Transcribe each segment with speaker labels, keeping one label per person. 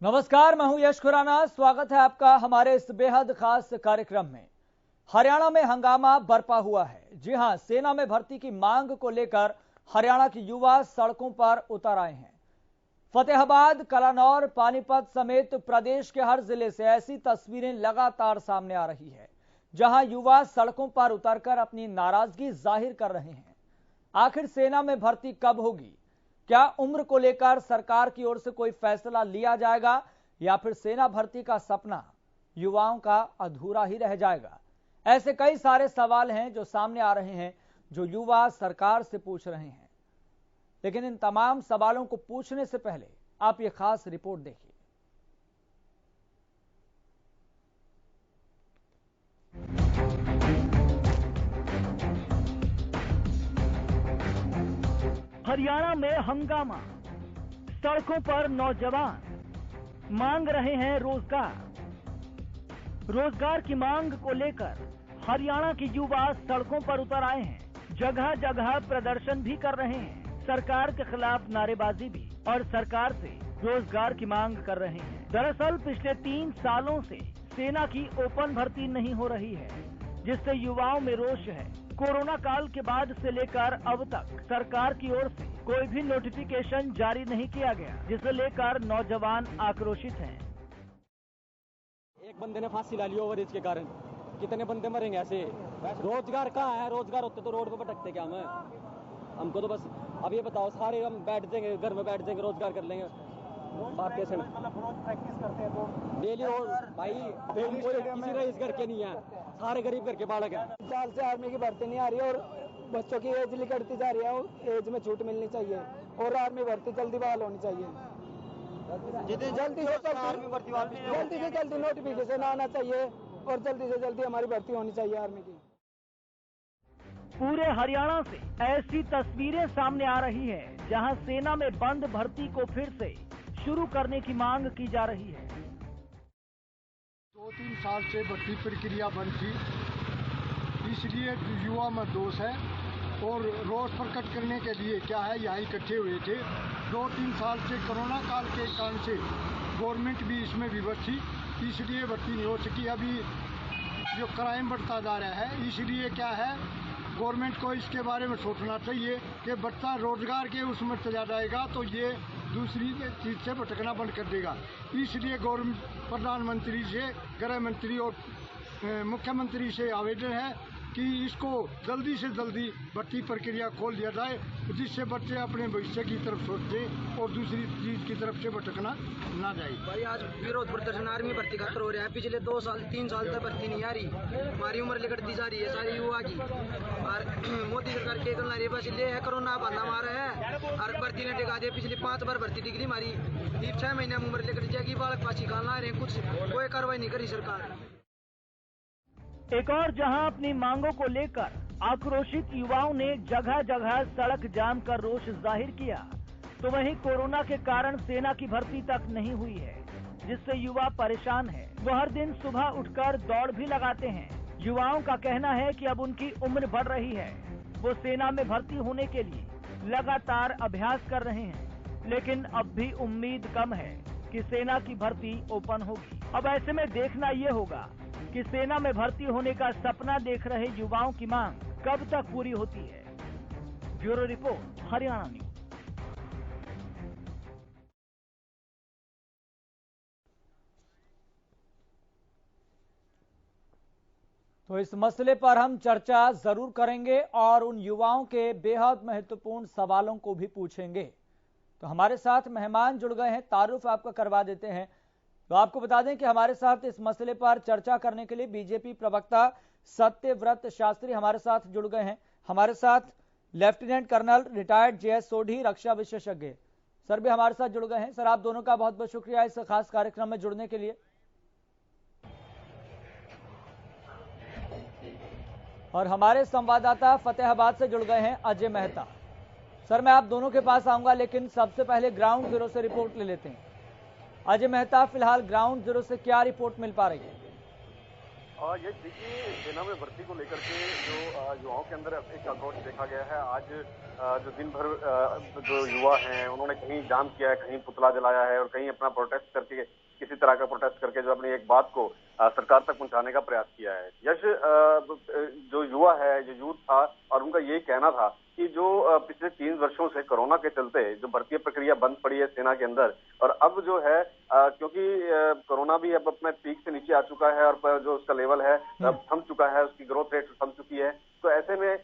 Speaker 1: नमस्कार, मैं हूं यश खुराना। स्वागत है आपका हमारे इस बेहद खास कार्यक्रम में। हरियाणा में हंगामा बरपा हुआ है। जी हां, सेना में भर्ती की मांग को लेकर हरियाणा के युवा सड़कों पर उतर आए हैं। फतेहाबाद, कलानौर, पानीपत समेत प्रदेश के हर जिले से ऐसी तस्वीरें लगातार सामने आ रही है, जहां युवा सड़कों पर उतरकर अपनी नाराजगी जाहिर कर रहे हैं। आखिर सेना में भर्ती कब होगी? क्या उम्र को लेकर सरकार की ओर से कोई फैसला लिया जाएगा या फिर सेना भर्ती का सपना युवाओं का अधूरा ही रह जाएगा? ऐसे कई सारे सवाल हैं जो सामने आ रहे हैं, जो युवा सरकार से पूछ रहे हैं। लेकिन इन तमाम सवालों को पूछने से पहले आप ये खास रिपोर्ट देखिए।
Speaker 2: हरियाणा में हंगामा, सड़कों पर नौजवान मांग रहे हैं रोजगार की मांग को लेकर हरियाणा के युवा सड़कों पर उतर आए हैं। जगह जगह प्रदर्शन भी कर रहे हैं, सरकार के खिलाफ नारेबाजी भी, और सरकार से रोजगार की मांग कर रहे हैं। दरअसल पिछले 3 सालों से सेना की ओपन भर्ती नहीं हो रही है, जिससे युवाओं में रोष है। कोरोना काल के बाद से लेकर अब तक सरकार की ओर से कोई भी नोटिफिकेशन जारी नहीं किया गया, जिसे लेकर नौजवान आक्रोशित हैं।
Speaker 3: एक बंदे ने फांसी ला ली ओवरएज के कारण, कितने बंदे मरेंगे ऐसे? रोजगार कहाँ है? रोजगार होते तो रोड पे भटकते क्या? हमको तो बस अब ये बताओ, सारे हम बैठ जाएंगे घर में, बैठ जाएंगे, रोजगार कर लेंगे। भारतीय सेना प्रैक्टिस करते हैं तो डेली रोज भाई, किसी रईस घर के नहीं है, सारे गरीब घर के बालक हैं।
Speaker 4: 3 साल से आर्मी की भर्ती नहीं आ रही है और बच्चों की एज निकलती जा रही है। और एज में छूट मिलनी चाहिए और आर्मी भर्ती जल्दी बहाल होनी चाहिए। जल्दी से जल्दी नोटिफिकेशन आना चाहिए और जल्दी से जल्दी हमारी भर्ती होनी चाहिए आर्मी की।
Speaker 2: पूरे हरियाणा से ऐसी तस्वीरें सामने आ रही है, जहां सेना में बंद भर्ती को फिर से शुरू करने की मांग की जा रही है।
Speaker 5: 2-3 साल से भर्ती प्रक्रिया बंद थी, इसलिए युवा में दोष है और रोष प्रकट करने के लिए क्या है यहाँ इकट्ठे हुए थे। 2-3 साल से कोरोना काल के कारण से गवर्नमेंट भी इसमें विवश थी, इसलिए भर्ती नहीं हो सकी। अभी जो क्राइम बढ़ता जा रहा है, इसलिए क्या है, गवर्नमेंट को इसके बारे में सोचना चाहिए कि बच्चा रोजगार के उसमें चला जाएगा तो ये दूसरी चीज से भटकना बंद कर देगा। इसलिए प्रधानमंत्री से, गृह मंत्री और मुख्यमंत्री से आवेदन है कि इसको जल्दी से जल्दी भर्ती प्रक्रिया खोल दिया जाए, जिससे बच्चे अपने भविष्य की तरफ सोचें और दूसरी चीज की तरफ से भटकना ना जाए।
Speaker 4: भाई आज विरोध प्रदर्शन आर्मी भर्ती खातर हो रहा है। पिछले 2-3 साल तक भर्ती नहीं आ रही, हमारी उम्र निकलती जा रही है सारी युवा की। और मोदी सरकार के नारे बस ले है, कोरोना बंदा मारा है और भर्ती ने टिका दिया। पिछली 5 बार भर्ती डिग्री हमारी 6 महीने में उम्र निकल जाएगी, बालक पासी खाना रहे, कुछ कोई कार्रवाई नहीं करी सरकार।
Speaker 2: एक और जहां अपनी मांगों को लेकर आक्रोशित युवाओं ने जगह जगह सड़क जाम कर रोष जाहिर किया, तो वहीं कोरोना के कारण सेना की भर्ती तक नहीं हुई है, जिससे युवा परेशान है। वो हर दिन सुबह उठकर दौड़ भी लगाते हैं। युवाओं का कहना है कि अब उनकी उम्र बढ़ रही है, वो सेना में भर्ती होने के लिए लगातार अभ्यास कर रहे हैं, लेकिन अब भी उम्मीद कम है कि सेना की भर्ती ओपन होगी। अब ऐसे में देखना ये होगा कि सेना में भर्ती होने का सपना देख रहे युवाओं की मांग कब तक पूरी होती है। Bureau report, Haryana news.
Speaker 1: तो इस मसले पर हम चर्चा जरूर करेंगे और उन युवाओं के बेहद महत्वपूर्ण सवालों को भी पूछेंगे। तो हमारे साथ मेहमान जुड़ गए हैं, तारुफ आपका करवा देते हैं। तो आपको बता दें कि हमारे साथ इस मसले पर चर्चा करने के लिए बीजेपी प्रवक्ता सत्यव्रत शास्त्री हमारे साथ जुड़ गए हैं। हमारे साथ lieutenant colonel retired JS Sodhi, रक्षा विशेषज्ञ सर भी हमारे साथ जुड़ गए हैं। सर, आप दोनों का बहुत बहुत शुक्रिया इस खास कार्यक्रम में जुड़ने के लिए। और हमारे संवाददाता फतेहाबाद से जुड़ गए हैं अजय मेहता। सर, मैं आप दोनों के पास आऊंगा, लेकिन सबसे पहले ग्राउंड जीरो से रिपोर्ट ले लेते हैं। अजय मेहता, फिलहाल ग्राउंड जीरो से क्या रिपोर्ट मिल पा रही है?
Speaker 6: ये देखिए, सेना में भर्ती को लेकर के जो युवाओं के अंदर एक आक्रोश देखा गया है। आज जो दिन भर जो युवा हैं उन्होंने कहीं जाम किया है, कहीं पुतला जलाया है और कहीं अपना प्रोटेस्ट करके, किसी तरह का प्रोटेस्ट करके जो अपनी एक बात को सरकार तक पहुंचाने का प्रयास किया है। यश जो युवा है, जो यूथ था, और उनका यही कहना था कि जो पिछले 3 वर्षों से कोरोना के चलते जो भर्ती प्रक्रिया बंद पड़ी है सेना के अंदर, और अब जो है क्योंकि कोरोना भी अब अपने पीक से नीचे आ चुका है और जो उसका लेवल है अब थम चुका है, उसकी ग्रोथ रेट थम चुकी है, तो ऐसे में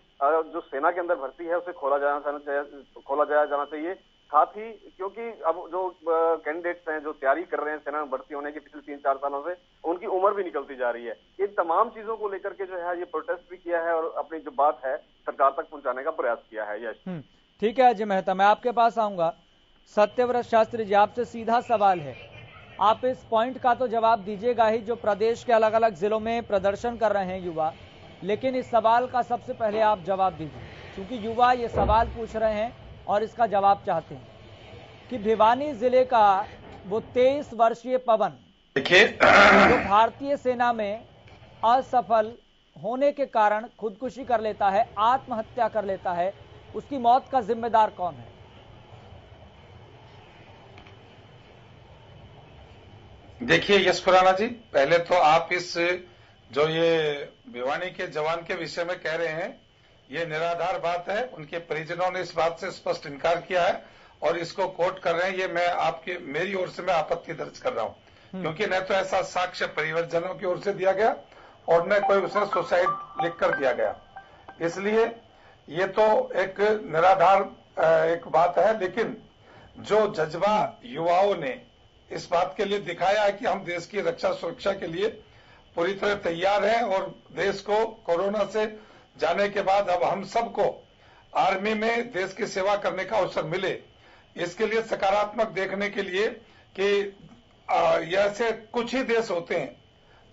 Speaker 6: जो सेना के अंदर भर्ती है उसे खोला जाना चाहिए। साथ ही क्योंकि अब जो कैंडिडेट्स हैं जो तैयारी कर रहे हैं सेना में भर्ती होने की पिछले 3-4 सालों से, उनकी उम्र भी निकलती जा रही है। इन तमाम चीजों को लेकर के जो है ये प्रोटेस्ट भी किया है और अपनी जो बात है सरकार तक पहुंचाने का प्रयास किया है। यश,
Speaker 1: ठीक है अजय मेहता, मैं आपके पास आऊंगा। सत्यव्रत शास्त्री जी, आपसे सीधा सवाल है, आप इस पॉइंट का तो जवाब दीजिएगा ही जो प्रदेश के अलग अलग जिलों में प्रदर्शन कर रहे हैं युवा, लेकिन इस सवाल का सबसे पहले आप जवाब दीजिए, क्योंकि युवा ये सवाल पूछ रहे हैं और इसका जवाब चाहते हैं कि भिवानी जिले का वो 23 वर्षीय पवन, देखिए, जो भारतीय सेना में असफल होने के कारण खुदकुशी कर लेता है, आत्महत्या कर लेता है, उसकी मौत का जिम्मेदार कौन है?
Speaker 7: देखिए यश खुराना जी, पहले तो आप इस जो ये भिवानी के जवान के विषय में कह रहे हैं, ये निराधार बात है। उनके परिजनों ने इस बात से स्पष्ट इनकार किया है और इसको कोट कर रहे हैं। ये मैं मेरी ओर से मैं आपत्ति दर्ज कर रहा हूं, क्योंकि न तो ऐसा साक्ष्य परिवारजनों की ओर से दिया गया और न कोई उसे सुसाइड लिखकर दिया गया। इसलिए ये तो एक निराधार एक बात है। लेकिन जो जज्बा युवाओं ने इस बात के लिए दिखाया है कि हम देश की रक्षा सुरक्षा के लिए पूरी तरह तैयार हैं और देश को कोरोना से जाने के बाद अब हम सबको आर्मी में देश की सेवा करने का अवसर मिले, इसके लिए सकारात्मक देखने के लिए कि ऐसे कुछ ही देश होते हैं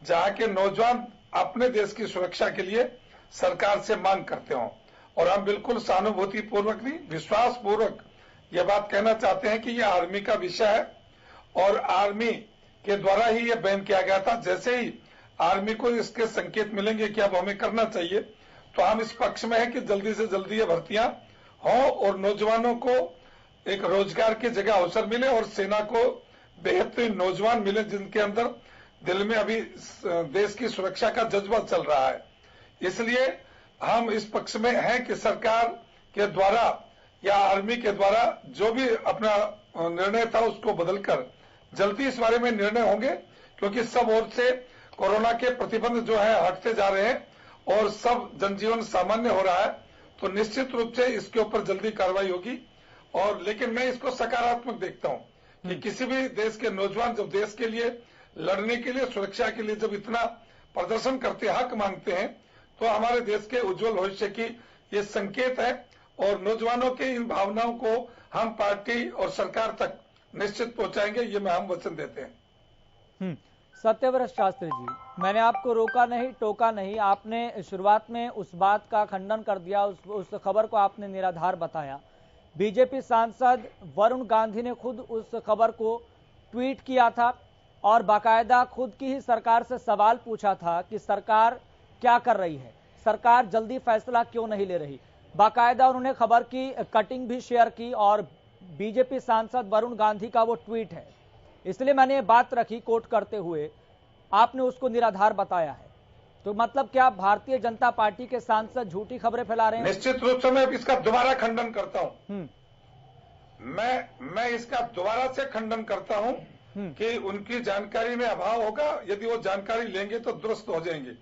Speaker 7: जहां के नौजवान अपने देश की सुरक्षा के लिए सरकार से मांग करते हों, और हम बिल्कुल सहानुभूति पूर्वक नहीं, विश्वास पूर्वक ये बात कहना चाहते हैं कि ये आर्मी का विषय है और आर्मी के द्वारा ही ये बैन किया गया था। जैसे ही आर्मी को इसके संकेत मिलेंगे कि अब हमें करना चाहिए, तो हम इस पक्ष में है कि जल्दी से जल्दी ये भर्तियां हों और नौजवानों को एक रोजगार की जगह अवसर मिले और सेना को बेहतरीन नौजवान मिले जिनके अंदर दिल में अभी देश की सुरक्षा का जज्बा चल रहा है। इसलिए हम इस पक्ष में हैं कि सरकार के द्वारा या आर्मी के द्वारा जो भी अपना निर्णय था उसको बदलकर जल्दी इस बारे में निर्णय होंगे, क्योंकि सब ओर से कोरोना के प्रतिबंध जो है हटते जा रहे हैं और सब जनजीवन सामान्य हो रहा है, तो निश्चित रूप से इसके ऊपर जल्दी कार्रवाई होगी। और लेकिन मैं इसको सकारात्मक देखता हूं कि किसी भी देश के नौजवान जब देश के लिए लड़ने के लिए, सुरक्षा के लिए जब इतना प्रदर्शन करते, हक मांगते हैं, तो हमारे देश के उज्जवल भविष्य की ये संकेत है और नौजवानों के इन भावनाओं को हम पार्टी और सरकार तक निश्चित पहुंचाएंगे, ये में हम वचन देते हैं।
Speaker 1: सत्यव्रत शास्त्री जी, मैंने आपको रोका नहीं, टोका नहीं, आपने शुरुआत में उस बात का खंडन कर दिया, उस खबर को आपने निराधार बताया। बीजेपी सांसद वरुण गांधी ने खुद उस खबर को ट्वीट किया था और बाकायदा खुद की ही सरकार से सवाल पूछा था कि सरकार क्या कर रही है, सरकार जल्दी फैसला क्यों नहीं ले रही। बाकायदा उन्होंने खबर की कटिंग भी शेयर की और बीजेपी सांसद वरुण गांधी का वो ट्वीट है, इसलिए मैंने ये बात रखी कोट करते हुए, आपने उसको निराधार बताया है। तो मतलब क्या भारतीय जनता पार्टी के सांसद झूठी खबरें फैला रहे हैं?
Speaker 7: निश्चित रूप से मैं इसका दोबारा खंडन करता हूं। मैं इसका दोबारा से खंडन करता हूं कि उनकी जानकारी में अभाव होगा। यदि वो जानकारी लेंगे तो दुरुस्त हो जाएंगे।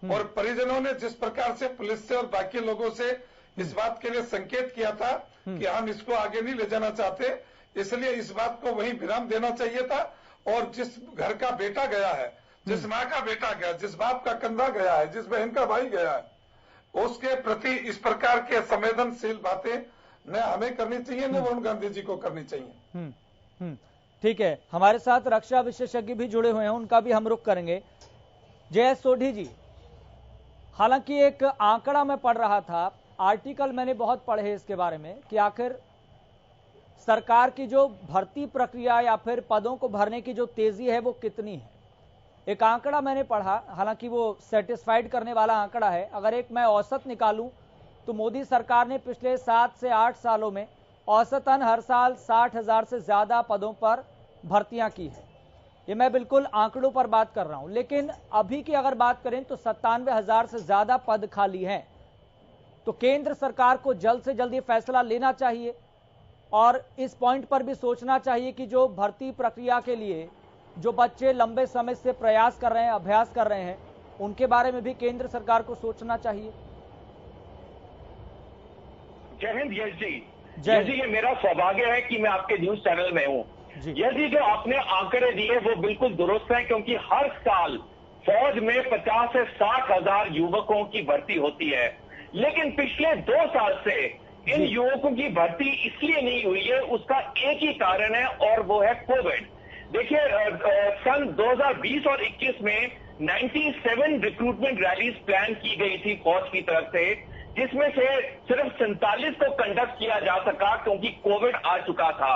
Speaker 7: और परिजनों ने जिस प्रकार से पुलिस से और बाकी लोगों से इस बात के लिए संकेत किया था कि हम इसको आगे नहीं ले जाना चाहते, इसलिए इस बात को वहीं विराम देना चाहिए था। और जिस घर का बेटा गया है, जिस माँ का बेटा गया, जिस बाप का कंधा गया है, जिस बहन का भाई गया है, उसके प्रति इस प्रकार के संवेदनशील बातें न हमें करनी चाहिए, न वरुण गांधी जी को करनी चाहिए।
Speaker 1: ठीक है, हमारे साथ रक्षा विशेषज्ञ भी जुड़े हुए हैं, उनका भी हम रुख करेंगे। जय सोढ़ी जी, हालांकि एक आंकड़ा में पढ़ रहा था, आर्टिकल मैंने बहुत पढ़े इसके बारे में कि आखिर सरकार की जो भर्ती प्रक्रिया या फिर पदों को भरने की जो तेजी है वो कितनी है। एक आंकड़ा मैंने पढ़ा, हालांकि वो सेटिस्फाइड करने वाला आंकड़ा है। अगर एक मैं औसत निकालूं तो मोदी सरकार ने पिछले 7 से 8 सालों में औसतन हर साल 60,000 से ज्यादा पदों पर भर्तियां की है। ये मैं बिल्कुल आंकड़ों पर बात कर रहा हूं, लेकिन अभी की अगर बात करें तो 97,000 से ज्यादा पद खाली हैं। तो केंद्र सरकार को जल्द से जल्द ये फैसला लेना चाहिए और इस पॉइंट पर भी सोचना चाहिए कि जो भर्ती प्रक्रिया के लिए जो बच्चे लंबे समय से प्रयास कर रहे हैं, अभ्यास कर रहे हैं, उनके बारे में भी केंद्र सरकार को सोचना चाहिए।
Speaker 8: जय हिंद यश जी। यश जी, ये मेरा सौभाग्य है कि मैं आपके न्यूज चैनल में हूँ। यश जी, जो आपने आंकड़े दिए वो बिल्कुल दुरुस्त हैं, क्योंकि हर साल फौज में 50 से 60,000 युवकों की भर्ती होती है, लेकिन पिछले 2 साल से इन युवकों की भर्ती इसलिए नहीं हुई है, उसका एक ही कारण है और वो है कोविड। देखिए, सन 2020 और 21 में 97 रिक्रूटमेंट रैलीज प्लान की गई थी फौज की तरफ से, जिसमें से सिर्फ 47 को कंडक्ट किया जा सका क्योंकि कोविड आ चुका था।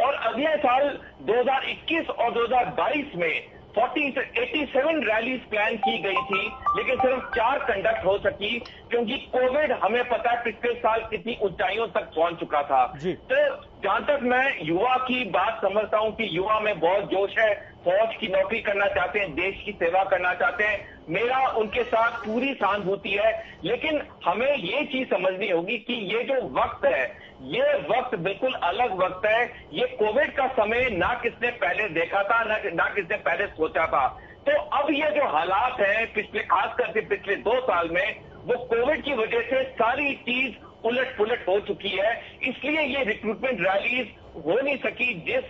Speaker 8: और अगले साल 2021 और 2022 में 87 रैलीज प्लान की गई थी, लेकिन सिर्फ 4 कंडक्ट हो सकी क्योंकि कोविड, हमें पता है, पिछले साल कितनी ऊंचाइयों तक पहुंच चुका था। तो जहां तक मैं युवा की बात समझता हूं कि युवा में बहुत जोश है, फौज की नौकरी करना चाहते हैं, देश की सेवा करना चाहते हैं, मेरा उनके साथ पूरी सहानुभूति है। लेकिन हमें ये चीज समझनी होगी कि ये जो वक्त है, ये वक्त बिल्कुल अलग वक्त है। ये कोविड का समय ना किसने पहले देखा था, ना किसने पहले सोचा था। तो अब ये जो हालात हैं पिछले, खास करके पिछले 2 साल में, वो कोविड की वजह से सारी चीज उलट पुलट हो चुकी है। इसलिए ये रिक्रूटमेंट रैलीज हो नहीं सकी जिस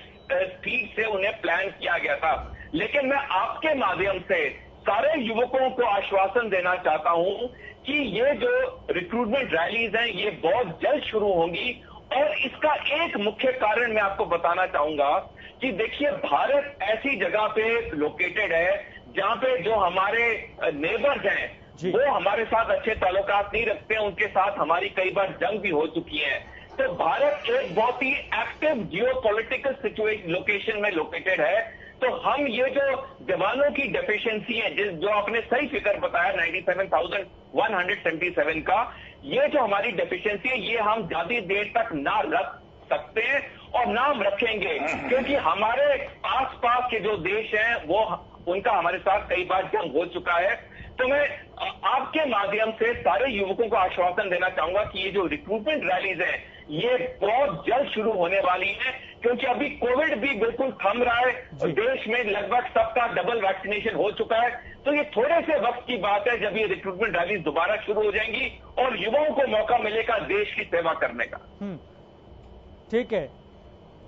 Speaker 8: स्पीड से उन्हें प्लान किया गया था। लेकिन मैं आपके माध्यम से सारे युवकों को आश्वासन देना चाहता हूं कि ये जो रिक्रूटमेंट रैलीज हैं, ये बहुत जल्द शुरू होंगी। और इसका एक मुख्य कारण मैं आपको बताना चाहूंगा कि देखिए, भारत ऐसी जगह पे लोकेटेड है जहां पे जो हमारे नेबर्स हैं वो हमारे साथ अच्छे ताल्लुकात नहीं रखते हैं, उनके साथ हमारी कई बार जंग भी हो चुकी है। तो भारत एक बहुत ही एक्टिव जियोपॉलिटिकल लोकेशन में लोकेटेड है। तो हम ये जो जवानों की डेफिशिएंसी है, जो आपने सही फिगर बताया 97,177 का, ये जो हमारी डेफिशिएंसी है, ये हम ज्यादा देर तक ना रख सकते हैं और ना हम रखेंगे, क्योंकि हमारे आसपास के जो देश हैं वो उनका हमारे साथ कई बार जंग हो चुका है। तो मैं आपके माध्यम से सारे युवकों को आश्वासन देना चाहूंगा कि ये जो रिक्रूटमेंट रैलीज हैं, ये बहुत जल्द शुरू होने वाली है, क्योंकि अभी कोविड भी बिल्कुल थम रहा है और देश में लगभग सबका डबल वैक्सीनेशन हो चुका है। तो ये थोड़े से वक्त की बात है जब ये रिक्रूटमेंट रैलीज दोबारा शुरू हो जाएंगी और युवाओं को मौका मिलेगा देश की सेवा करने का।
Speaker 1: ठीक है,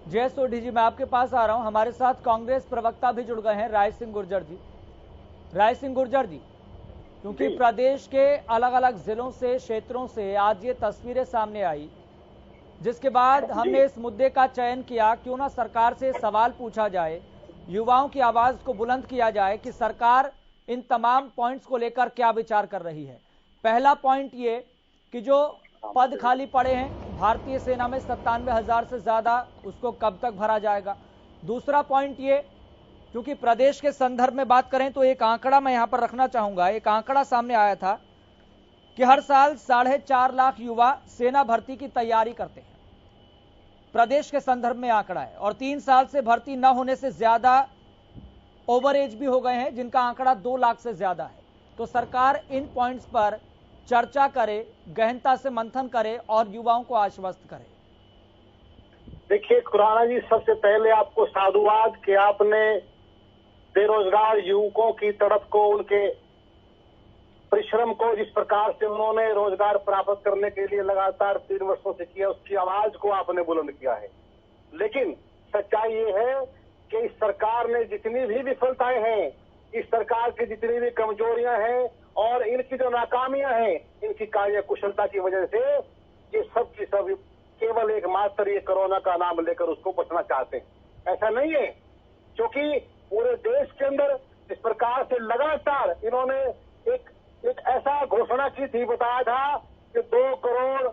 Speaker 1: जय सोढ़ी जी, मैं आपके पास आ रहा हूं। हमारे साथ कांग्रेस प्रवक्ता भी जुड़ गए हैं, राय सिंह गुर्जर जी। राय सिंह गुर्जर जी, क्योंकि प्रदेश के अलग अलग जिलों से, क्षेत्रों से आज ये तस्वीरें सामने आई, जिसके बाद हमने इस मुद्दे का चयन किया, क्यों ना सरकार से सवाल पूछा जाए, युवाओं की आवाज को बुलंद किया जाए कि सरकार इन तमाम पॉइंट्स को लेकर क्या विचार कर रही है। पहला पॉइंट ये कि जो पद खाली पड़े हैं भारतीय सेना में 97,000 से ज्यादा, उसको कब तक भरा जाएगा। दूसरा पॉइंट ये, क्योंकि प्रदेश के संदर्भ में बात करें तो एक आंकड़ा मैं यहां पर रखना चाहूंगा। एक आंकड़ा सामने आया था कि हर साल 4.5 लाख युवा सेना भर्ती की तैयारी करते हैं, प्रदेश के संदर्भ में आंकड़ा है। और 3 साल से भर्ती न होने से ज्यादा ओवर एज भी हो गए हैं, जिनका आंकड़ा 2 लाख से ज्यादा है। तो सरकार इन पॉइंट्स पर चर्चा करे, गहनता से मंथन करे और युवाओं को आश्वस्त करे।
Speaker 9: देखिए खुराना जी, सबसे पहले आपको साधुवाद कि आपने बेरोजगार युवकों की तड़प को, उनके परिश्रम को, जिस प्रकार से उन्होंने रोजगार प्राप्त करने के लिए लगातार 3 वर्षों से किया, उसकी आवाज को आपने बुलंद किया है। लेकिन सच्चाई ये है कि इस सरकार ने जितनी भी विफलताएं हैं, इस सरकार की जितनी भी कमजोरियां हैं और इनकी जो नाकामियां हैं, इनकी कार्य कुशलता की वजह से ये सब की सब केवल एकमात्र ये कोरोना का नाम लेकर उसको बचना चाहते हैं। ऐसा नहीं है, क्योंकि पूरे देश के अंदर इस प्रकार से लगातार इन्होंने एक ऐसा घोषणा की थी, बताया था कि 2 करोड़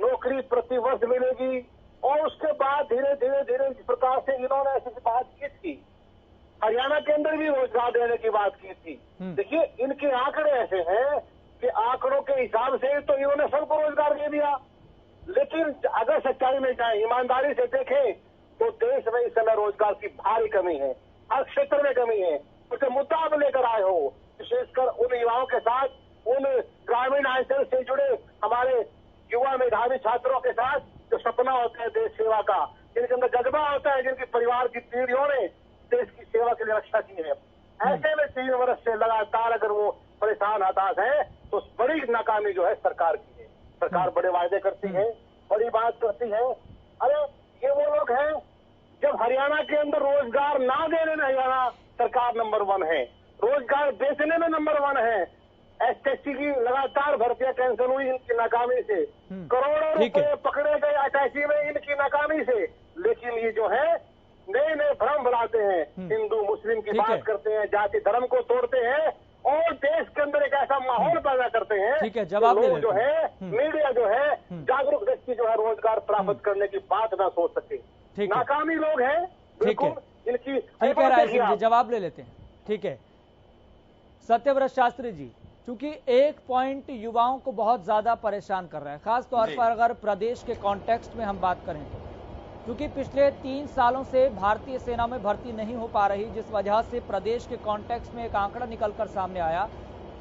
Speaker 9: नौकरी प्रति वर्ष मिलेगी, और उसके बाद धीरे धीरे इस प्रकार से इन्होंने ऐसी बात की थी। हर हरियाणा के अंदर भी रोजगार देने की बात की थी। देखिए इनके आंकड़े ऐसे हैं कि आंकड़ों के हिसाब से तो इन्होंने सबको रोजगार दे दिया, लेकिन अगर सच्चाई में जाए, ईमानदारी से देखें तो देश में इस समय रोजगार की भारी कमी है, हर क्षेत्र में कमी है। तो मुद्दा आप लेकर आए हो, विशेषकर उन युवाओं के साथ, उन ग्रामीण अंचल से जुड़े हमारे युवा मेधावी छात्रों के साथ, जो सपना होता है देश सेवा का, जिनके अंदर जज्बा होता है, जिनकी परिवार की पीढ़ियों ने देश की सेवा के लिए रक्षा की है। ऐसे में 3 वर्ष से लगातार अगर वो परेशान हताश है तो बड़ी नाकामी जो है सरकार की है। सरकार बड़े वायदे करती है, बड़ी बात करती है। अरे ये वो लोग हैं, जब हरियाणा के अंदर रोजगार ना देने में हरियाणा सरकार नंबर 1 है, रोजगार बेचने में नंबर 1 है। एसटीसी की लगातार भर्तियां कैंसिल हुई इनकी नाकामी से, करोड़ों रुपए पकड़े गए एसटीसी में इनकी नाकामी से। लेकिन ये जो है नए नए भ्रम बनाते हैं, हिंदू मुस्लिम की बात करते हैं, जाति धर्म को तोड़ते हैं और देश के अंदर एक ऐसा माहौल पैदा करते हैं।
Speaker 1: ठीक है, जवाब
Speaker 9: लोग जो है, मीडिया जो है, जागरूक व्यक्ति जो है रोजगार प्राप्त करने की बात ना सोच सके। नाकामी लोग हैं बिल्कुल इनकी।
Speaker 1: ठीक है राय सिंह जी, जवाब ले लेते हैं। ठीक है सत्यव्रत शास्त्री जी, क्योंकि एक पॉइंट युवाओं को बहुत ज्यादा परेशान कर रहा है, खास तौर पर अगर प्रदेश के कॉन्टेक्स्ट में हम बात करें तो, क्योंकि पिछले 3 सालों से भारतीय सेना में भर्ती नहीं हो पा रही, जिस वजह से प्रदेश के कॉन्टेक्स्ट में एक आंकड़ा निकलकर सामने आया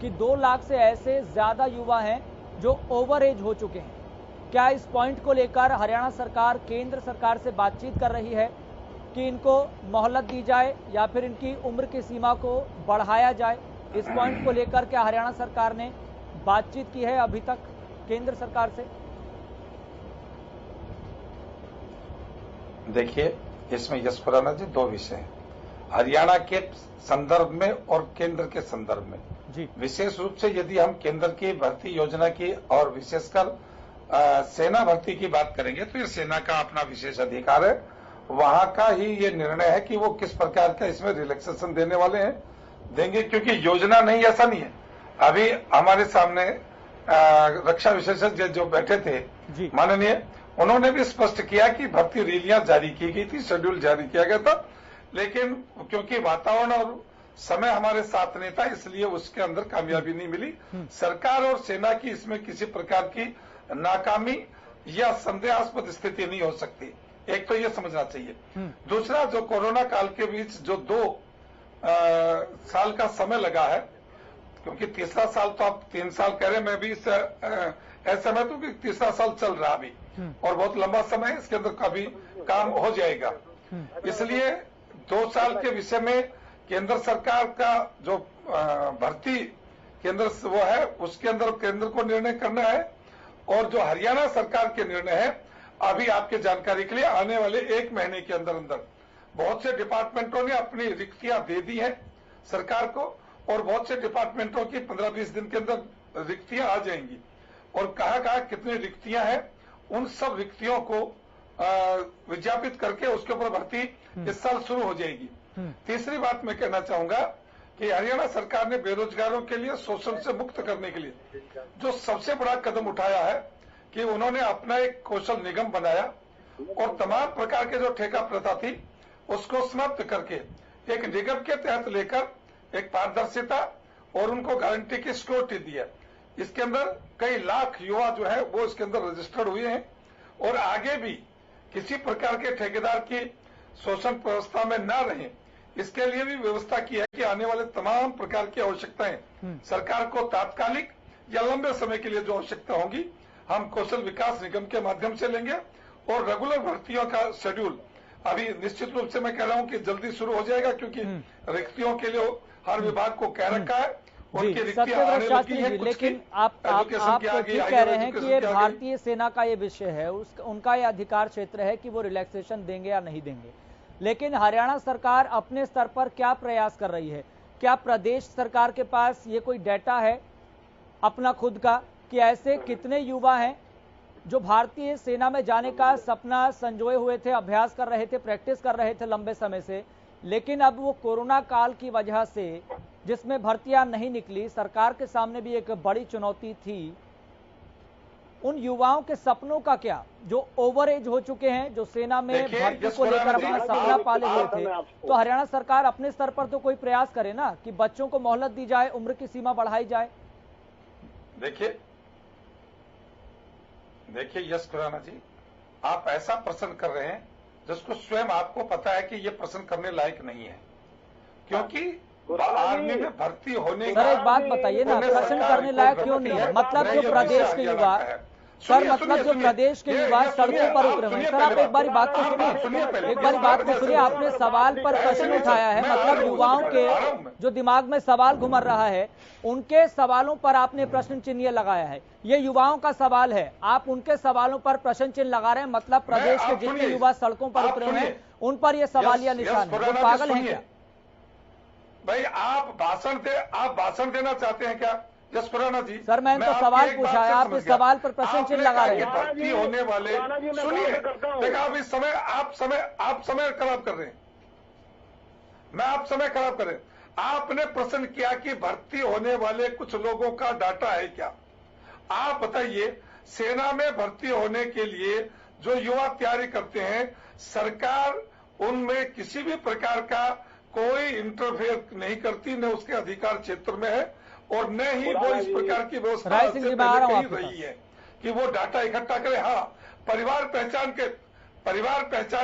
Speaker 1: कि 2 लाख से ऐसे ज्यादा युवा हैं जो ओवर एज हो चुके हैं। क्या इस पॉइंट को लेकर हरियाणा सरकार केंद्र सरकार से बातचीत कर रही है कि इनको मोहलत दी जाए या फिर इनकी उम्र की सीमा को बढ़ाया जाए? इस पॉइंट को लेकर क्या हरियाणा सरकार ने बातचीत की है अभी तक केंद्र सरकार से?
Speaker 7: देखिए इसमें यश खुराना जी 2 विषय हैं, हरियाणा के संदर्भ में और केंद्र के संदर्भ में
Speaker 1: जी।
Speaker 7: विशेष रूप से यदि हम केंद्र की भर्ती योजना की और विशेषकर सेना भर्ती की बात करेंगे तो ये सेना का अपना विशेष अधिकार है, वहां का ही ये निर्णय है कि वो किस प्रकार का इसमें रिलैक्सेशन देने वाले हैं, देंगे, क्योंकि योजना नहीं ऐसा नहीं है। अभी हमारे सामने रक्षा विशेषज्ञ जो बैठे थे माननीय, उन्होंने भी स्पष्ट किया कि भर्ती रैलियां जारी की गई थी, शेड्यूल जारी किया गया था, लेकिन क्योंकि वातावरण और समय हमारे साथ नहीं था इसलिए उसके अंदर कामयाबी नहीं मिली। सरकार और सेना की इसमें किसी प्रकार की नाकामी या संदेहास्पद स्थिति नहीं हो सकती, एक तो ये समझना चाहिए। दूसरा, जो कोरोना काल के बीच जो 2 साल का समय लगा है, क्योंकि तीसरा साल तो आप 3 साल कह रहे हैं, मैं भी ऐसा मैं तो कि तीसरा साल चल रहा अभी और बहुत लंबा समय है, इसके अंदर काफी काम हो जाएगा। इसलिए 2 साल के विषय में केंद्र सरकार का जो भर्ती केंद्र वो है उसके अंदर केंद्र को निर्णय करना है, और जो हरियाणा सरकार के निर्णय है अभी आपके जानकारी के लिए आने वाले 1 महीने के अंदर अंदर बहुत से डिपार्टमेंटों ने अपनी रिक्तियां दे दी है सरकार को, और बहुत से डिपार्टमेंटों की 15-20 दिन के अंदर रिक्तियां आ जाएंगी, और कहाँ कितनी रिक्तियां हैं उन सब रिक्तियों को विज्ञापित करके उसके ऊपर भर्ती इस साल शुरू हो जाएगी। तीसरी बात मैं कहना चाहूंगा कि हरियाणा सरकार ने बेरोजगारों के लिए शोषण से मुक्त करने के लिए जो सबसे बड़ा कदम उठाया है कि उन्होंने अपना एक कौशल निगम बनाया और तमाम प्रकार के जो ठेका प्रथा थी उसको समाप्त करके एक निगम के तहत लेकर एक पारदर्शिता और उनको गारंटी की सिक्योरिटी दी है। इसके अंदर कई लाख युवा जो है वो इसके अंदर रजिस्टर्ड हुए हैं, और आगे भी किसी प्रकार के ठेकेदार की शोषण व्यवस्था में न रहें इसके लिए भी व्यवस्था की है कि आने वाले तमाम प्रकार की आवश्यकताएं सरकार को तात्कालिक या लंबे समय के लिए जो आवश्यकता होंगी हम कौशल विकास निगम के माध्यम से लेंगे, और रेगुलर भर्तियों का शेड्यूल अभी निश्चित रूप से मैं कह रहा हूं कि जल्दी शुरू हो जाएगा, क्योंकि रिक्तियों के लिए हर विभाग को कह रखा है।
Speaker 1: सत्यव्रत शास्त्री जी, लेकिन आप ठीक कह रहे हैं कि ये भारतीय सेना का ये विषय है, उनका ये अधिकार क्षेत्र है कि वो रिलैक्सेशन देंगे या नहीं देंगे, लेकिन हरियाणा सरकार अपने स्तर पर क्या प्रयास कर रही है? क्या प्रदेश सरकार के पास ये कोई डेटा है अपना खुद का कि ऐसे कितने युवा हैं जो भारतीय सेना में जाने का सपना संजोए हुए थे, अभ्यास कर रहे थे, प्रैक्टिस कर रहे थे लंबे समय से, लेकिन अब वो कोरोना काल की वजह से जिसमें भर्तियां नहीं निकली, सरकार के सामने भी एक बड़ी चुनौती थी, उन युवाओं के सपनों का क्या, जो ओवर एज हो चुके हैं, जो सेना में भर्ती को लेकर अपना सपना पाले हुए थे? तो हरियाणा सरकार अपने स्तर पर तो कोई प्रयास करे ना कि बच्चों को मोहलत दी जाए, उम्र की सीमा बढ़ाई जाए।
Speaker 7: देखिए यश खुराना जी, आप ऐसा प्रश्न कर रहे हैं जिसको स्वयं आपको पता है कि ये प्रश्न करने लायक नहीं है, क्योंकि आर्मी में भर्ती होने
Speaker 1: सर एक बात बताइए ना, प्रश्न करने लायक क्यों नहीं है? मतलब जो प्रदेश के युवा, सर मतलब जो प्रदेश के युवा सड़कों पर उतरे हुए हैं। सर आप एक बारी बात को सुनिए, एक बारी बात को सुनिए। आपने सवाल पर प्रश्न उठाया है, मतलब युवाओं के जो दिमाग में सवाल घुमर रहा है, उनके सवालों पर आपने प्रश्न चिन्ह लगाया है। ये युवाओं का सवाल है, आप उनके सवालों पर प्रश्न चिन्ह लगा रहे हैं। मतलब प्रदेश के जितने युवा सड़कों पर उतरे हुए हैं उन पर यह सवालिया निशान है। वो पागल है क्या?
Speaker 7: भाई आप भाषण देना चाहते हैं क्या यश खुराना जी?
Speaker 1: सर मैंने तो सवाल पूछा है, आप इस सवाल पर प्रश्न चिन्ह लगा रहे हैं।
Speaker 7: भर्ती होने वाले, सुनिए, देखा आप इस समय आप समय खराब कर रहे हैं। मैं आप समय खराब कर रहे हैं। आपने प्रश्न किया कि भर्ती होने वाले कुछ लोगों का डाटा है क्या? आप बताइए, सेना में भर्ती होने के लिए जो युवा तैयारी करते हैं, सरकार उनमें किसी भी प्रकार का कोई इंटरफेयर नहीं करती, न उसके अधिकार क्षेत्र में है और न ही वो इस प्रकार की व्यवस्था से पहले कही रही है कि वो डाटा इकट्ठा करे। हाँ, परिवार पहचान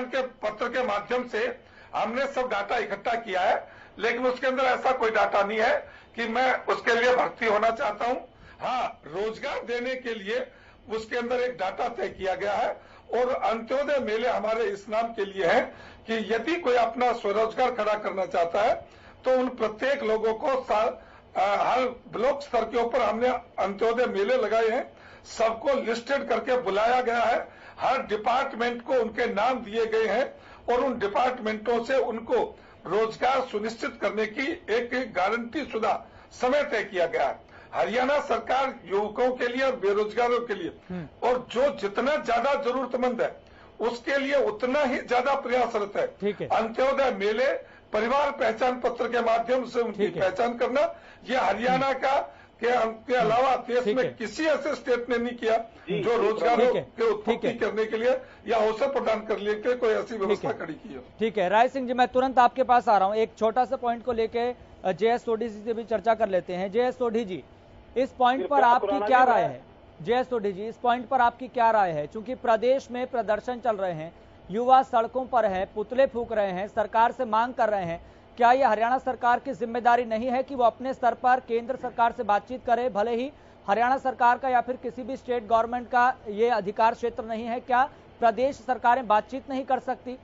Speaker 7: के पत्र के माध्यम से हमने सब डाटा इकट्ठा किया है, लेकिन उसके अंदर ऐसा कोई डाटा नहीं है कि मैं उसके लिए भर्ती होना चाहता हूं। हाँ, रोजगार देने के लिए उसके अंदर एक डाटा तय किया गया है और अंत्योदय मेले हमारे इस नाम के लिए है कि यदि कोई अपना स्वरोजगार खड़ा करना चाहता है तो उन प्रत्येक लोगों को हर ब्लॉक स्तर के ऊपर हमने अंत्योदय मेले लगाए हैं, सबको लिस्टेड करके बुलाया गया है, हर डिपार्टमेंट को उनके नाम दिए गए हैं और उन डिपार्टमेंटों से उनको रोजगार सुनिश्चित करने की एक गारंटी शुदा समय तय किया गया है। हरियाणा सरकार युवकों के लिए और बेरोजगारों के लिए और जो जितना ज्यादा जरूरतमंद है उसके लिए उतना ही ज्यादा प्रयासरत है। अंत्योदय मेले, परिवार पहचान पत्र के माध्यम से उनकी पहचान करना, ये हरियाणा के अलावा देश में किसी ऐसे स्टेट ने नहीं किया जो रोजगारों के उत्पत्ति करने के लिए या अवसर प्रदान करने के लिए कोई ऐसी व्यवस्था खड़ी की है।
Speaker 1: ठीक है राय सिंह जी, मैं तुरंत आपके पास आ रहा हूं। एक छोटा सा पॉइंट को लेके JS सोढ़ी जी से भी चर्चा कर लेते हैं। JS सोढ़ी जी, इस पॉइंट पर आपकी क्या राय है? JS सोढ़ी जी, इस पॉइंट पर आपकी क्या राय है? चूंकि प्रदेश में प्रदर्शन चल रहे हैं, युवा सड़कों पर है, पुतले फूंक रहे हैं, सरकार से मांग कर रहे हैं, क्या यह हरियाणा सरकार की जिम्मेदारी नहीं है कि वो अपने स्तर पर केंद्र सरकार से बातचीत करे? भले ही हरियाणा सरकार का या फिर किसी भी स्टेट गवर्नमेंट का ये अधिकार क्षेत्र नहीं है, क्या प्रदेश सरकारें बातचीत नहीं कर सकती?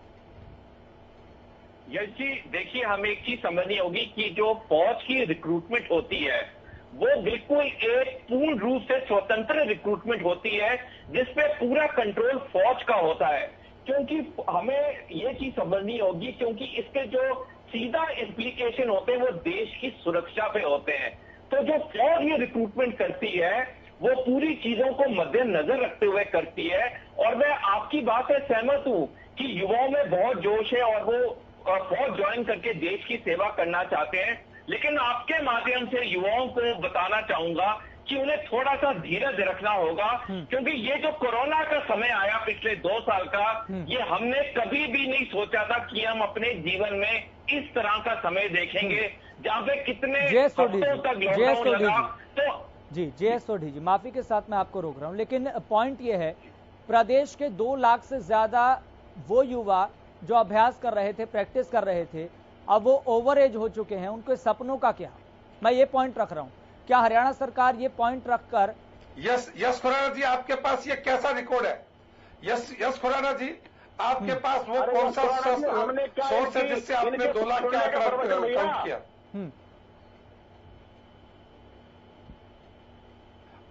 Speaker 8: यश जी देखिए, हमें एक चीज समझनी होगी कि जो फौज की रिक्रूटमेंट होती है वो बिल्कुल एक पूर्ण रूप से स्वतंत्र रिक्रूटमेंट होती है जिसपे पूरा कंट्रोल फौज का होता है। क्योंकि हमें ये चीज समझनी होगी, क्योंकि इसके जो सीधा इम्प्लीकेशन होते हैं वो देश की सुरक्षा पे होते हैं। तो जो फौज ये रिक्रूटमेंट करती है वो पूरी चीजों को मद्देनजर रखते हुए करती है। और मैं आपकी बात से सहमत हूं कि युवाओं में बहुत जोश है और वो फौज ज्वाइन करके देश की सेवा करना चाहते हैं, लेकिन आपके माध्यम से युवाओं को बताना चाहूंगा कि उन्हें थोड़ा सा धीरज रखना होगा, क्योंकि ये जो कोरोना का समय आया पिछले 2 साल का, ये हमने कभी भी नहीं सोचा था कि हम अपने जीवन में इस तरह का समय देखेंगे जहां पे कितने हफ्तों तक लॉकडाउन लगा। तो
Speaker 1: जी JS सोढ़ी जी, माफी के साथ मैं आपको रोक रहा हूं, लेकिन पॉइंट ये है, प्रदेश के 2 लाख से ज्यादा वो युवा जो अभ्यास कर रहे थे, प्रैक्टिस कर रहे थे, अब वो ओवर एज हो चुके हैं, उनके सपनों का क्या? मैं ये पॉइंट रख रहा हूं। क्या हरियाणा सरकार ये पॉइंट रखकर?
Speaker 7: यश खुराना जी, आपके पास ये कैसा रिकॉर्ड है? यश खुराना जी, आपके पास वो कौन सा सोर्स है जिससे आपने 2 लाख का आंकड़ा काउंट किया?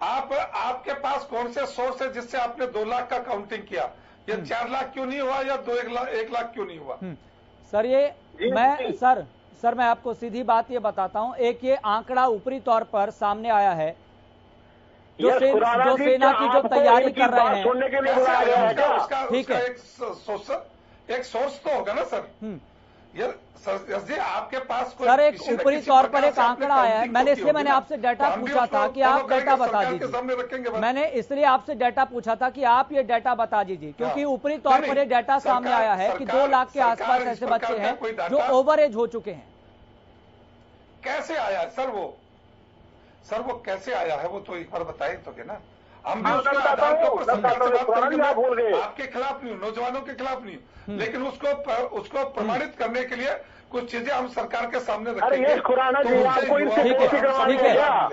Speaker 7: आपके पास कौन से सोर्स है जिससे आपने 2 लाख का काउंटिंग किया? ये 4 लाख क्यों नहीं हुआ या 1 लाख क्यों नहीं हुआ?
Speaker 1: सर ये मैं सर मैं आपको सीधी बात ये बताता हूं, एक ये आंकड़ा ऊपरी तौर पर सामने आया है जो सेना की जो तैयारी कर रहे हैं,
Speaker 7: ठीक है, एक सोर्स तो होगा ना सर। ये जी आपके पास कोई
Speaker 1: सर एक ऊपरी तौर पर एक आंकड़ा आया है, मैंने आपसे डाटा पूछा था कि आप डाटा बता दीजिए। मैंने इसलिए आपसे डाटा पूछा था कि आप ये डाटा बता दीजिए, क्योंकि ऊपरी तौर पर ये डाटा सामने आया है कि 2 लाख के आसपास ऐसे बच्चे हैं जो ओवर एज हो चुके हैं।
Speaker 7: कैसे आया सर वो कैसे आया है वो तो एक बार बताइए तो ना। हम भी उसके आधार के ऊपर सरकार से बात करेंगे। मैं आपके खिलाफ नहीं हूँ, नौजवानों के खिलाफ नहीं हूँ, लेकिन उसको प्रमाणित करने के लिए कुछ चीजें हम सरकार के सामने रखेंगे।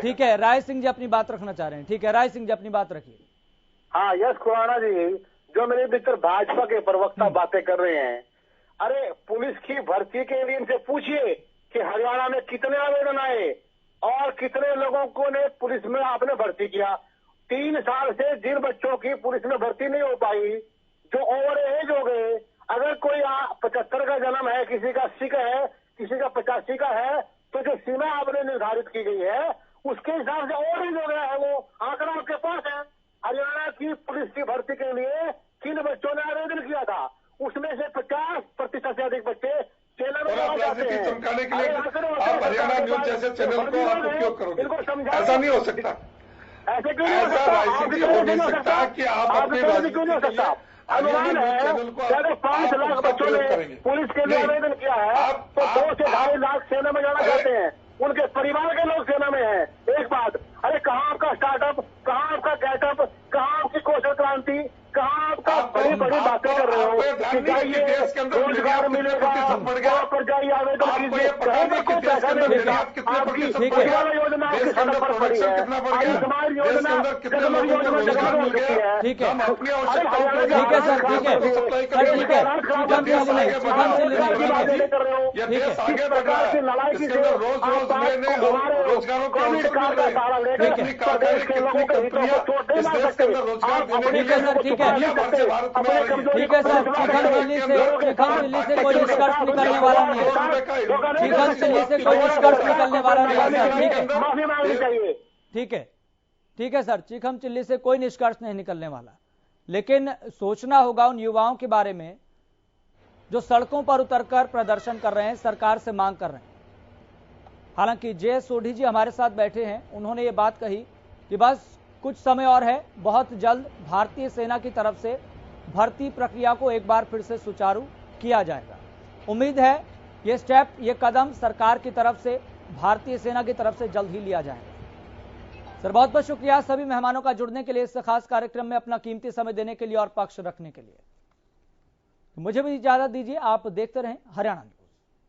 Speaker 1: ठीक है, राय सिंह जी अपनी बात रखना चाह रहे हैं। ठीक है, राय सिंह जी अपनी बात रखिए।
Speaker 9: हाँ यश खुराना जी, जो मेरे भीतर भाजपा के प्रवक्ता बातें कर रहे हैं, अरे पुलिस की भर्ती के लिए इनसे पूछिए कि हरियाणा में कितने आवेदन आए और कितने लोगों को ने पुलिस में आपने भर्ती किया। 3 साल से जिन बच्चों की पुलिस में भर्ती नहीं हो पाई, जो ओवर एज हो गए, अगर कोई 75 का जन्म है, किसी का 80 का है, किसी का 85 का है, तो जो सीमा आपने निर्धारित की गई है उसके हिसाब से ओवर एज हो गया है। वो आंकड़ा आपके पास है। हरियाणा की पुलिस की भर्ती के लिए किन बच्चों ने आवेदन किया था, उसमें से 50% से अधिक बच्चे सेना में जाते हैं।
Speaker 7: चमकाने के लिए आप हरियाणा न्यूज जैसे चैनल को आप उपयोग करोगे, ऐसा नहीं हो सकता।
Speaker 9: ऐसे क्यों नहीं हो सकता
Speaker 7: कि आप अपने
Speaker 9: क्यों नहीं हो सकता? अनुमान है 5 लाख बच्चों ने पुलिस के लिए आवेदन किया है, तो 2 से 2.5 लाख सेना में जाना चाहते हैं। उनके परिवार के लोग सेना में हैं। एक बात, अरे कहाँ आपका स्टार्टअप, कहाँ आपका गेटअप, कहाँ आपकी कौशल क्रांति, कहाँ आपका बड़ी बड़ी बातें कर रहे हो कि जाइए रोजगार मिलेगा, वहाँ पर जाइए आवेदन कीजिए, कोई पैसा नहीं मिलेगा। आपकी योजना आपकी सड़क पर पड़ी है, आयुष्मान योजना जगमग योजना जगमग हो चुकी है।
Speaker 1: ठीक है सर,
Speaker 9: प्रकार की लड़ाई की कोविड काल का सहारा लेकर प्रदेश के लोगों के हितों को चोट नहीं मार सकते।
Speaker 1: ठीक है सर, चिकन चिल्ली से कोई निष्कर्ष निकलने वाला नहीं है। चिकन चिल्ली से कोई निष्कर्ष निकलने वाला नहीं है।
Speaker 9: माफी मांगनी चाहिए।
Speaker 1: ठीक है सर, चिकन चिल्ली से कोई निष्कर्ष नहीं निकलने वाला, लेकिन सोचना होगा उन युवाओं के बारे में जो सड़कों पर उतरकर प्रदर्शन कर रहे हैं, सरकार से मांग कर रहे हैं। हालांकि जय सोढ़ी जी हमारे साथ बैठे हैं, उन्होंने ये बात कही कि बस कुछ समय और है, बहुत जल्द भारतीय सेना की तरफ से भर्ती प्रक्रिया को एक बार फिर से सुचारू किया जाएगा। उम्मीद है ये स्टेप, ये कदम सरकार की तरफ से, भारतीय सेना की तरफ से जल्द ही लिया जाएगा। सर बहुत बहुत शुक्रिया सभी मेहमानों का जुड़ने के लिए, इस खास कार्यक्रम में अपना कीमती समय देने के लिए और पक्ष रखने के लिए। मुझे भी इजाजत दीजिए, आप देखते रहें हरियाणा न्यूज।